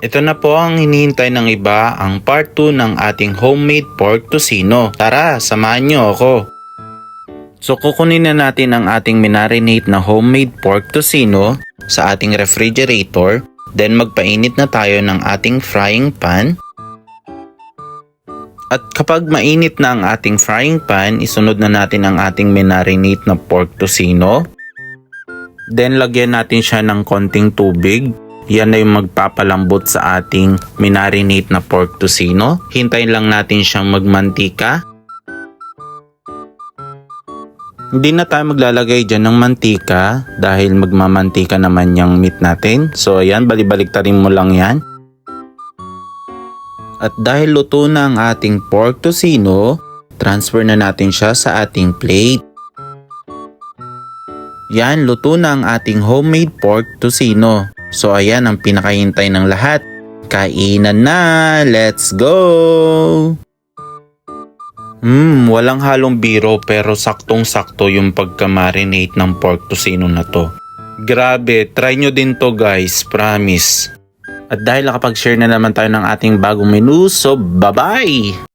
Ito na po ang hinihintay ng iba, ang part 2 ng ating homemade pork tocino. Tara, samahan niyo ako. So kukunin na natin ang ating minarinate na homemade pork tocino sa ating refrigerator. Then magpainit na tayo ng ating frying pan. At kapag mainit na ang ating frying pan, isunod na natin ang ating minarinate na pork tocino. Then lagyan natin siya ng konting tubig. Yan na yung magpapalambot sa ating minarinate na pork tocino. Hintayin lang natin siyang magmantika. Hindi na tayo maglalagay dyan ng mantika dahil magmamantika naman yung meat natin. So ayan, balibaliktarin mo lang yan. At dahil luto na ang ating pork tocino, transfer na natin siya sa ating plate. Yan, luto na ang ating homemade pork tocino. So ayan ang pinakahintay ng lahat. Kainan na! Let's go! Walang halong biro pero saktong-sakto yung pagka-marinate ng pork tocino na to. Grabe, try nyo din to guys, promise. At dahil nakapag-share na naman tayo ng ating bagong menu, so bye-bye!